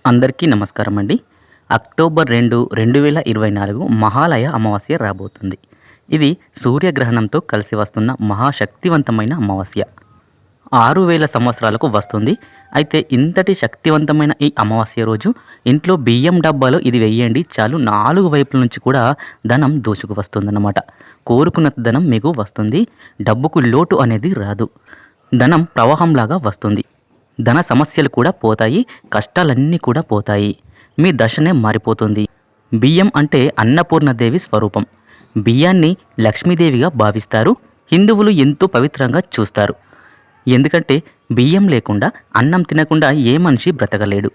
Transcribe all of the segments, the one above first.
అందరికీ నమస్కారం అండి. అక్టోబర్ 2, 2024 మహాలయ అమావాస్య రాబోతుంది. ఇది సూర్యగ్రహణంతో కలిసి వస్తున్న మహాశక్తివంతమైన అమావాస్య. 6000 సంవత్సరాలకు వస్తుంది. అయితే ఇంతటి శక్తివంతమైన ఈ అమావాస్య రోజు ఇంట్లో బియ్యం డబ్బాలో ఇది వెయ్యండి చాలు, 4 వైపుల నుంచి కూడా ధనం దూసుకు వస్తుందన్నమాట. కోరుకున్న ధనం మీకు వస్తుంది. డబ్బుకు లోటు అనేది రాదు. ధనం ప్రవాహంలాగా వస్తుంది. ధన సమస్యలు కూడా పోతాయి, కష్టాలన్నీ కూడా పోతాయి. మీ దశనే మారిపోతుంది. బియ్యం అంటే అన్నపూర్ణదేవి స్వరూపం. బియ్యాన్ని లక్ష్మీదేవిగా భావిస్తారు. హిందువులు ఎంతో పవిత్రంగా చూస్తారు. ఎందుకంటే బియ్యం లేకుండా, అన్నం తినకుండా ఏ మనిషి బ్రతకలేడు.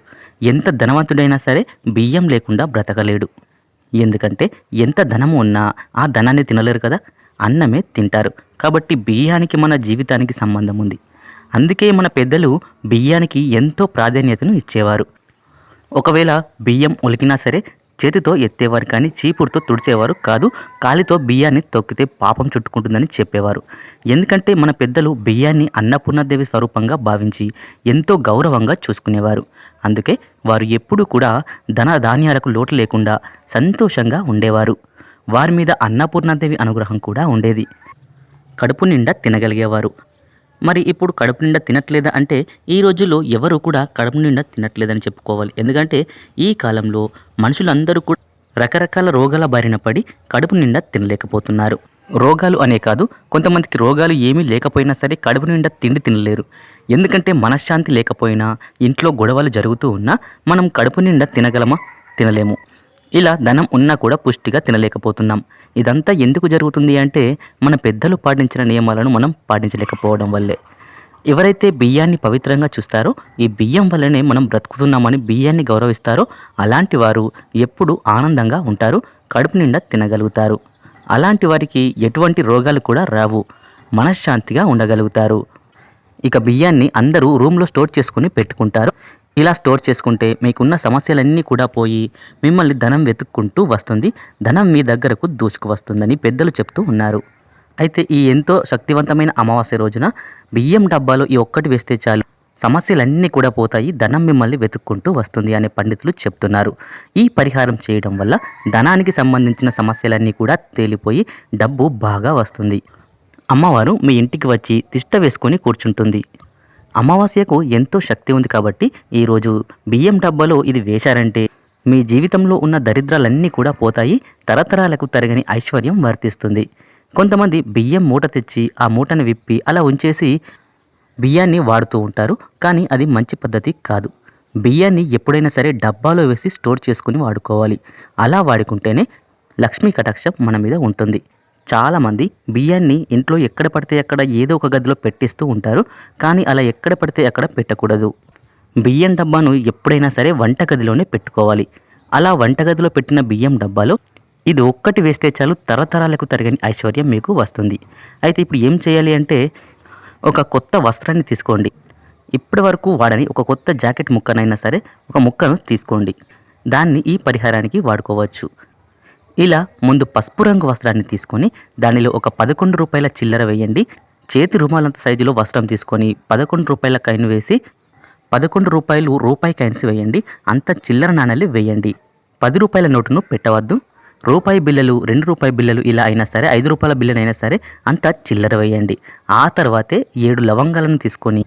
ఎంత ధనవంతుడైనా సరే బియ్యం లేకుండా బ్రతకలేడు. ఎందుకంటే ఎంత ధనము ఉన్నా ఆ ధనాన్ని తినలేరు కదా, అన్నమే తింటారు. కాబట్టి బియ్యానికి మన జీవితానికి సంబంధం ఉంది. అందుకే మన పెద్దలు బియ్యానికి ఎంతో ప్రాధాన్యతను ఇచ్చేవారు. ఒకవేళ బియ్యం ఒలికినా సరే చేతితో ఎత్తేవారు, కానీ చీపురుతో తుడిచేవారు కాదు. కాలితో బియ్యాన్ని తొక్కితే పాపం చుట్టుకుంటుందని చెప్పేవారు. ఎందుకంటే మన పెద్దలు బియ్యాన్ని అన్నపూర్ణదేవి స్వరూపంగా భావించి ఎంతో గౌరవంగా చూసుకునేవారు. అందుకే వారు ఎప్పుడూ కూడా ధన ధాన్యాలకు లోటు లేకుండా సంతోషంగా ఉండేవారు. వారి మీద అన్నపూర్ణదేవి అనుగ్రహం కూడా ఉండేది. కడుపు నిండా తినగలిగేవారు. మరి ఇప్పుడు కడుపు నిండా తినట్లేదా అంటే, ఈ రోజుల్లో ఎవరు కూడా కడుపు నిండా తినట్లేదని చెప్పుకోవాలి. ఎందుకంటే ఈ కాలంలో మనుషులందరూ కూడా రకరకాల రోగాల బారిన పడి కడుపు నిండా తినలేకపోతున్నారు. రోగాలు అనే కాదు, కొంతమందికి రోగాలు ఏమీ లేకపోయినా సరే కడుపు నిండా తిండి తినలేరు. ఎందుకంటే మనశ్శాంతి లేకపోయినా, ఇంట్లో గొడవలు జరుగుతూ ఉన్నా మనం కడుపు నిండా తినగలమా? తినలేము. ఇలా ధనం ఉన్నా కూడా పుష్టిగా తినలేకపోతున్నాం. ఇదంతా ఎందుకు జరుగుతుంది అంటే, మన పెద్దలు పాటించిన నియమాలను మనం పాటించలేకపోవడం వల్లే. ఎవరైతే బియ్యాన్ని పవిత్రంగా చూస్తారో, ఈ బియ్యం వల్లనే మనం బ్రతుకుతున్నామని బియ్యాన్ని గౌరవిస్తారో అలాంటి వారు ఎప్పుడు ఆనందంగా ఉంటారు, కడుపు నిండా తినగలుగుతారు. అలాంటి వారికి ఎటువంటి రోగాలు కూడా రావు, మనశ్శాంతిగా ఉండగలుగుతారు. ఇక బియ్యాన్ని అందరూ రూమ్లో స్టోర్ చేసుకుని పెట్టుకుంటారు. ఇలా స్టోర్ చేసుకుంటే మీకున్న సమస్యలన్నీ కూడా పోయి మిమ్మల్ని ధనం వెతుక్కుంటూ వస్తుంది. ధనం మీ దగ్గరకు దూసుకు వస్తుందని పెద్దలు చెప్తూ ఉన్నారు. అయితే ఈ ఎంతో శక్తివంతమైన అమావాస్య రోజున బియ్యం డబ్బాలో ఈ ఒక్కటి వేస్తే చాలు, సమస్యలన్నీ కూడా పోతాయి, ధనం మిమ్మల్ని వెతుక్కుంటూ వస్తుంది అని పండితులు చెప్తున్నారు. ఈ పరిహారం చేయడం వల్ల ధనానికి సంబంధించిన సమస్యలన్నీ కూడా తేలిపోయి డబ్బు బాగా వస్తుంది. అమ్మవారు మీ ఇంటికి వచ్చి తిష్ట వేసుకొని కూర్చుంటుంది. అమావాస్యకు ఎంతో శక్తి ఉంది కాబట్టి ఈరోజు బియ్యం డబ్బాలో ఇది వేశారంటే మీ జీవితంలో ఉన్న దరిద్రాలన్నీ కూడా పోతాయి, తరతరాలకు తరగని ఐశ్వర్యం వర్తిస్తుంది. కొంతమంది బియ్యం మూట తెచ్చి ఆ మూటను విప్పి అలా ఉంచేసి బియ్యాన్ని వాడుతూ ఉంటారు. కానీ అది మంచి పద్ధతి కాదు. బియ్యాన్ని ఎప్పుడైనా సరే డబ్బాలో వేసి స్టోర్ చేసుకుని వాడుకోవాలి. అలా వాడుకుంటేనే లక్ష్మీ కటాక్షం మన మీద ఉంటుంది. చాలామంది బియ్యాన్ని ఇంట్లో ఎక్కడ పడితే అక్కడ ఏదో ఒక గదిలో పెట్టిస్తూ ఉంటారు. కానీ అలా ఎక్కడ పడితే అక్కడ పెట్టకూడదు. బియ్యం డబ్బాను ఎప్పుడైనా సరే వంటగదిలోనే పెట్టుకోవాలి. అలా వంటగదిలో పెట్టిన బియ్యం డబ్బాలో ఇది ఒక్కటి వేస్తే చాలు, తరతరాలకు తరగని ఐశ్వర్యం మీకు వస్తుంది. అయితే ఇప్పుడు ఏం చేయాలి అంటే, ఒక కొత్త వస్త్రాన్ని తీసుకోండి. ఇప్పటి వరకు వాడని ఒక కొత్త జాకెట్ ముక్కనైనా సరే ఒక ముక్కను తీసుకోండి. దాన్ని ఈ పరిహారానికి వాడుకోవచ్చు. ఇలా ముందు పసుపు రంగు వస్త్రాన్ని తీసుకొని దానిలో ఒక 11 రూపాయల చిల్లర వేయండి. చేతి రుమాలంత సైజులో వస్త్రం తీసుకొని 11 రూపాయల కాయిన్ వేసి 11 రూపాయలు రూపాయి కాయిన్స్ వేయండి. అంత చిల్లర నాణాలు వేయండి. 10 రూపాయల నోటును పెట్టవద్దు. రూపాయి బిల్లలు, 2 రూపాయి బిల్లలు ఇలా అయినా సరే, 5 రూపాయల బిల్లనైనా సరే అంత చిల్లర వేయండి. ఆ తర్వాతే 7 లవంగాలను తీసుకొని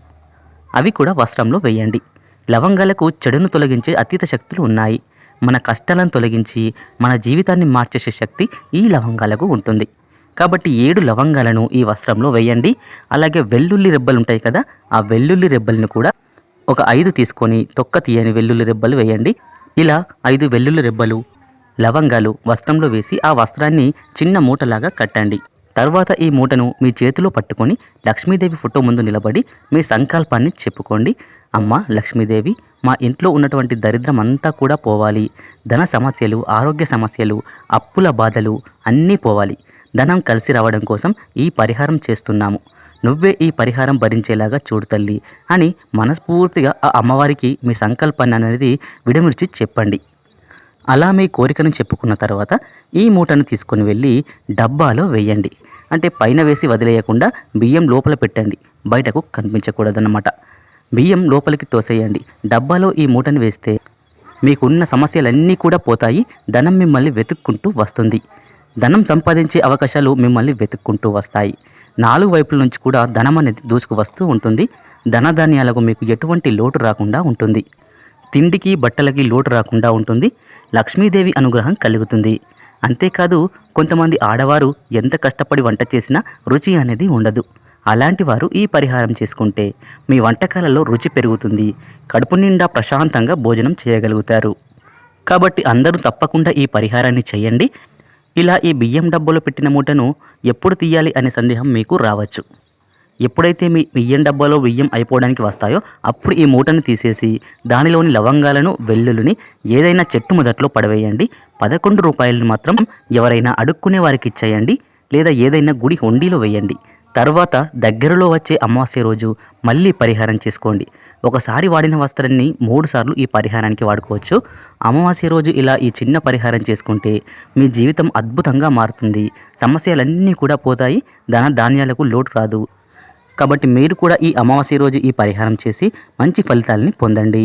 అవి కూడా వస్త్రంలో వేయండి. లవంగాలకు చెడును తొలగించే అతీత శక్తులు ఉన్నాయి. మన కష్టాలను తొలగించి మన జీవితాన్ని మార్చేసే శక్తి ఈ లవంగాలకు ఉంటుంది. కాబట్టి 7 లవంగాలను ఈ వస్త్రంలో వేయండి. అలాగే వెల్లుల్లి రెబ్బలు ఉంటాయి కదా, ఆ వెల్లుల్లి రెబ్బలను కూడా ఒక 5 తీసుకొని తొక్క తీయని వెల్లుల్లి రెబ్బలు వేయండి. ఇలా 5 వెల్లుల్లి రెబ్బలు, లవంగాలు వస్త్రంలో వేసి ఆ వస్త్రాన్ని చిన్న మూటలాగా కట్టండి. తర్వాత ఈ మూటను మీ చేతిలో పట్టుకొని లక్ష్మీదేవి ఫోటో ముందు నిలబడి మీ సంకల్పాన్ని చెప్పుకోండి. అమ్మ లక్ష్మీదేవి, మా ఇంట్లో ఉన్నటువంటి దరిద్రం అంతా కూడా పోవాలి. ధన సమస్యలు, ఆరోగ్య సమస్యలు, అప్పుల బాధలు అన్నీ పోవాలి. ధనం కలిసి రావడం కోసం ఈ పరిహారం చేస్తున్నాము. నువ్వే ఈ పరిహారం భరించేలాగా చూడు తల్లి అని మనస్ఫూర్తిగా ఆ అమ్మవారికి మీ సంకల్పాన్ని అనేది విడమిర్చి చెప్పండి. అలా మీ కోరికను చెప్పుకున్న తర్వాత ఈ మూటను తీసుకొని వెళ్ళి డబ్బాలో వేయండి. అంటే పైన వేసి వదిలేయకుండా బియ్యం లోపల పెట్టండి, బయటకు కనిపించకూడదన్నమాట. బియ్యం లోపలికి తోసేయండి. డబ్బాలో ఈ మూటను వేస్తే మీకున్న సమస్యలన్నీ కూడా పోతాయి. ధనం మిమ్మల్ని వెతుక్కుంటూ వస్తుంది. ధనం సంపాదించే అవకాశాలు మిమ్మల్ని వెతుక్కుంటూ వస్తాయి. 4 వైపుల నుంచి కూడా ధనం అనేది దూసుకు వస్తూ ఉంటుంది. ధనధాన్యాలకు మీకు ఎటువంటి లోటు రాకుండా ఉంటుంది. తిండికి బట్టలకి లోటు రాకుండా ఉంటుంది. లక్ష్మీదేవి అనుగ్రహం కలుగుతుంది. అంతేకాదు కొంతమంది ఆడవారు ఎంత కష్టపడి వంట చేసినా రుచి అనేది ఉండదు. అలాంటి వారు ఈ పరిహారం చేసుకుంటే మీ వంటకాలలో రుచి పెరుగుతుంది. కడుపు నిండా ప్రశాంతంగా భోజనం చేయగలుగుతారు. కాబట్టి అందరూ తప్పకుండా ఈ పరిహారాన్ని చేయండి. ఇలా ఈ బియ్యం డబ్బాలో పెట్టిన మూటను ఎప్పుడు తీయాలి అనే సందేహం మీకు రావచ్చు. ఎప్పుడైతే మీ బియ్యం డబ్బాలో బియ్యం అయిపోవడానికి వస్తాయో అప్పుడు ఈ మూటను తీసేసి దానిలోని లవంగాలను, వెల్లుల్లిని ఏదైనా చెట్టు మొదట్లో పడవేయండి. 11 రూపాయలను మాత్రం ఎవరైనా అడుక్కునే వారికి ఇచ్చేయండి, లేదా ఏదైనా గుడి హుండీలో వేయండి. తర్వాత దగ్గరలో వచ్చే అమావాస్య రోజు మళ్ళీ పరిహారం చేసుకోండి. ఒకసారి వాడిన వస్త్రాన్ని 3 సార్లు ఈ పరిహారానికి వాడుకోవచ్చు. అమావాస్య రోజు ఇలా ఈ చిన్న పరిహారం చేసుకుంటే మీ జీవితం అద్భుతంగా మారుతుంది. సమస్యలన్నీ కూడా పోతాయి. ధాన్యాలకు లోటు రాదు. కాబట్టి మీరు కూడా ఈ అమావాస్య రోజు ఈ పరిహారం చేసి మంచి ఫలితాలని పొందండి.